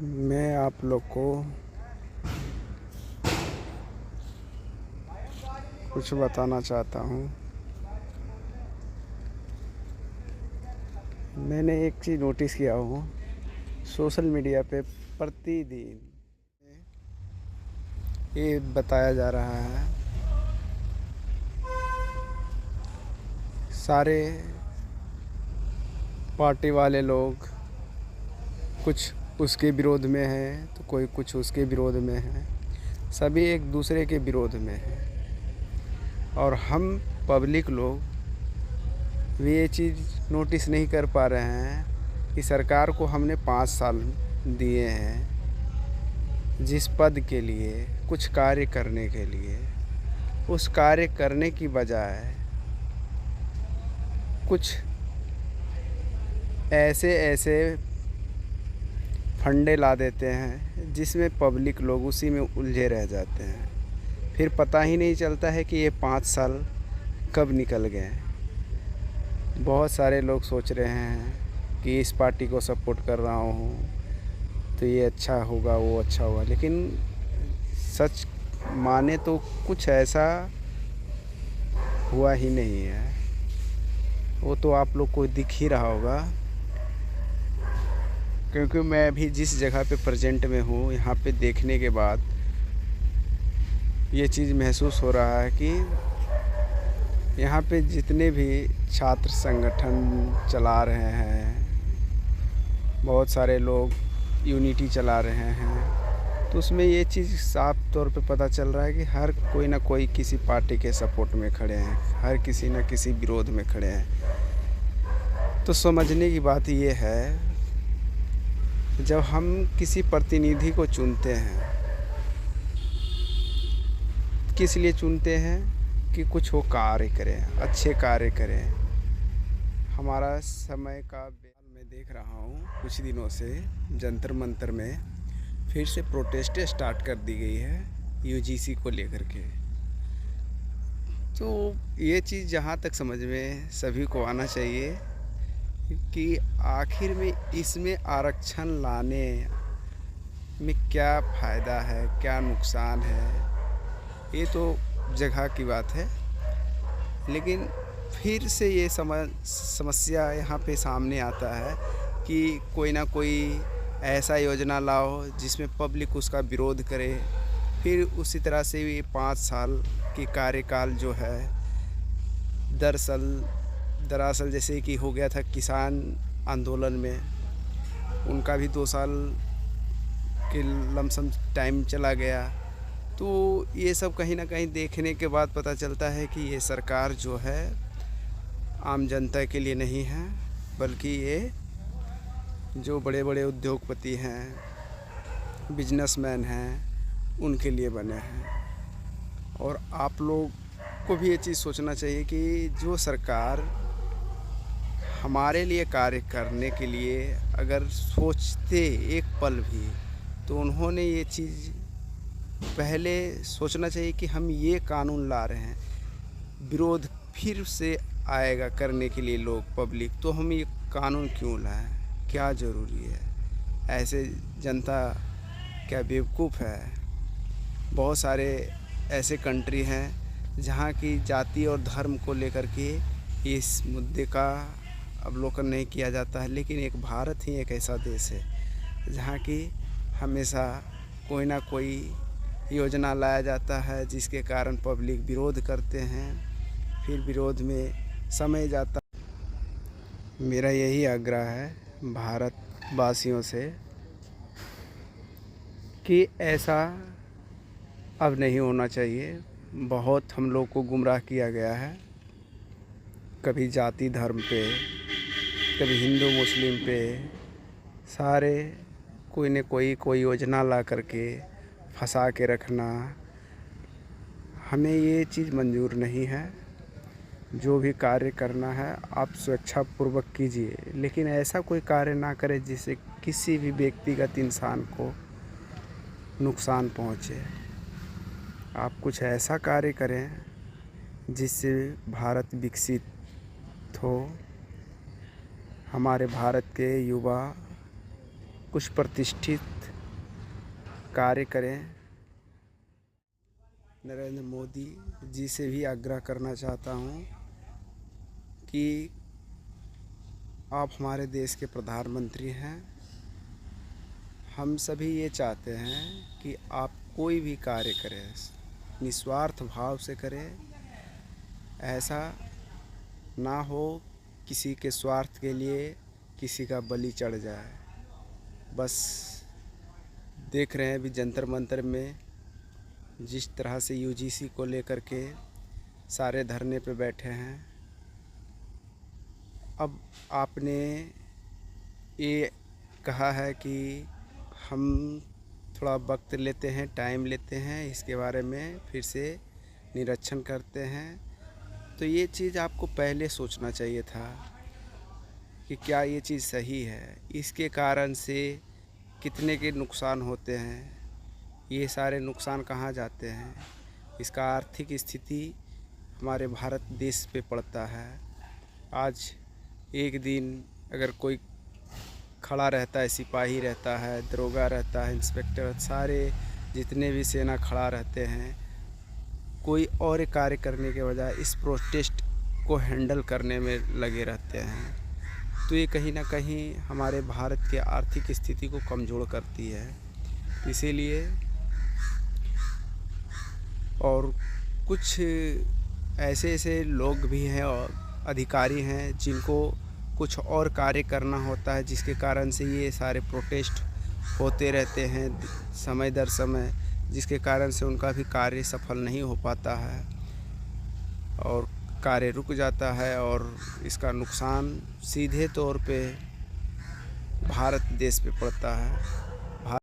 मैं आप लोग को कुछ बताना चाहता हूँ। मैंने एक चीज़ नोटिस किया हूँ सोशल मीडिया पे प्रतिदिन ये बताया जा रहा है, सारे पार्टी वाले लोग कुछ उसके विरोध में हैं तो कोई कुछ उसके विरोध में है, सभी एक दूसरे के विरोध में हैं। और हम पब्लिक लोग भी ये चीज़ नोटिस नहीं कर पा रहे हैं कि सरकार को हमने 5 साल दिए हैं जिस पद के लिए, कुछ कार्य करने के लिए, उस कार्य करने की बजाय कुछ ऐसे ऐसे फंडे ला देते हैं जिसमें पब्लिक लोग उसी में उलझे रह जाते हैं। फिर पता ही नहीं चलता है कि ये 5 साल कब निकल गए। बहुत सारे लोग सोच रहे हैं कि इस पार्टी को सपोर्ट कर रहा हूँ तो ये अच्छा होगा, वो अच्छा होगा, लेकिन सच माने तो कुछ ऐसा हुआ ही नहीं है। वो तो आप लोग को दिख ही रहा होगा, क्योंकि मैं अभी जिस जगह पे प्रेजेंट में हूँ यहाँ पे देखने के बाद ये चीज़ महसूस हो रहा है कि यहाँ पे जितने भी छात्र संगठन चला रहे हैं, बहुत सारे लोग यूनिटी चला रहे हैं, तो उसमें ये चीज़ साफ तौर पे पता चल रहा है कि हर कोई ना कोई किसी पार्टी के सपोर्ट में खड़े हैं, हर किसी न किसी विरोध में खड़े हैं। तो समझने की बात ये है, जब हम किसी प्रतिनिधि को चुनते हैं, किस लिए चुनते हैं कि कुछ वो कार्य करें, अच्छे कार्य करें। हमारा समय का मैं देख रहा हूँ कुछ दिनों से जंतर मंतर में फिर से प्रोटेस्टें स्टार्ट कर दी गई है यूजीसी को लेकर के। तो ये चीज़ जहाँ तक समझ में सभी को आना चाहिए कि आखिर में इसमें आरक्षण लाने में क्या फ़ायदा है, क्या नुकसान है, ये तो जगह की बात है। लेकिन फिर से ये समस्या यहाँ पे सामने आता है कि कोई ना कोई ऐसा योजना लाओ जिसमें पब्लिक उसका विरोध करे। फिर उसी तरह से ये 5 साल की कार्यकाल जो है, दरअसल जैसे कि हो गया था किसान आंदोलन में, उनका भी 2 साल के लमसम टाइम चला गया। तो ये सब कहीं ना कहीं देखने के बाद पता चलता है कि ये सरकार जो है आम जनता के लिए नहीं है, बल्कि ये जो बड़े बड़े उद्योगपति हैं, बिजनेसमैन हैं, उनके लिए बने हैं। और आप लोग को भी ये चीज़ सोचना चाहिए कि जो सरकार हमारे लिए कार्य करने के लिए अगर सोचते एक पल भी, तो उन्होंने ये चीज़ पहले सोचना चाहिए कि हम ये कानून ला रहे हैं, विरोध फिर से आएगा करने के लिए लोग, पब्लिक, तो हम ये कानून क्यों लाएं, क्या ज़रूरी है। ऐसे जनता क्या बेवकूफ़ है। बहुत सारे ऐसे कंट्री हैं जहाँ की जाति और धर्म को लेकर के इस मुद्दे का अवलोकन नहीं किया जाता है, लेकिन एक भारत ही एक ऐसा देश है जहाँ की हमेशा कोई ना कोई योजना लाया जाता है जिसके कारण पब्लिक विरोध करते हैं, फिर विरोध में समय जाता। मेरा यही आग्रह है भारत वासियों से कि ऐसा अब नहीं होना चाहिए। बहुत हम लोग को गुमराह किया गया है, कभी जाति धर्म पे, कभी हिंदू मुस्लिम पे, सारे कोई न कोई योजना ला करके फंसा के रखना, हमें ये चीज़ मंजूर नहीं है। जो भी कार्य करना है आप स्वेच्छापूर्वक कीजिए, लेकिन ऐसा कोई कार्य ना करें जिससे किसी भी व्यक्तिगत इंसान को नुकसान पहुँचे। आप कुछ ऐसा कार्य करें जिससे भारत विकसित हो, हमारे भारत के युवा कुछ प्रतिष्ठित कार्य करें। नरेंद्र मोदी जी से भी आग्रह करना चाहता हूँ कि आप हमारे देश के प्रधानमंत्री हैं। हम सभी ये चाहते हैं कि आप कोई भी कार्य करें निस्वार्थ भाव से करें। ऐसा ना हो किसी के स्वार्थ के लिए किसी का बलि चढ़ जाए। बस देख रहे हैं अभी जंतर मंतर में जिस तरह से यूजीसी को लेकर के सारे धरने पे बैठे हैं। अब आपने ये कहा है कि हम थोड़ा वक्त लेते हैं, टाइम लेते हैं, इसके बारे में फिर से निरीक्षण करते हैं। तो ये चीज़ आपको पहले सोचना चाहिए था कि क्या ये चीज़ सही है, इसके कारण से कितने के नुकसान होते हैं, ये सारे नुकसान कहाँ जाते हैं, इसका आर्थिक स्थिति हमारे भारत देश पे पड़ता है। आज एक दिन अगर कोई खड़ा रहता है, सिपाही रहता है, दरोगा रहता है, इंस्पेक्टर, सारे जितने भी सेना खड़ा रहते हैं, कोई और कार्य करने के बजाय इस प्रोटेस्ट को हैंडल करने में लगे रहते हैं। तो ये कहीं ना कहीं हमारे भारत के आर्थिक स्थिति को कमज़ोर करती है। इसीलिए और कुछ ऐसे ऐसे लोग भी हैं और अधिकारी हैं जिनको कुछ और कार्य करना होता है, जिसके कारण से ये सारे प्रोटेस्ट होते रहते हैं समय दर समय, जिसके कारण से उनका भी कार्य सफल नहीं हो पाता है और कार्य रुक जाता है। और इसका नुकसान सीधे तौर पे भारत देश पे पड़ता है।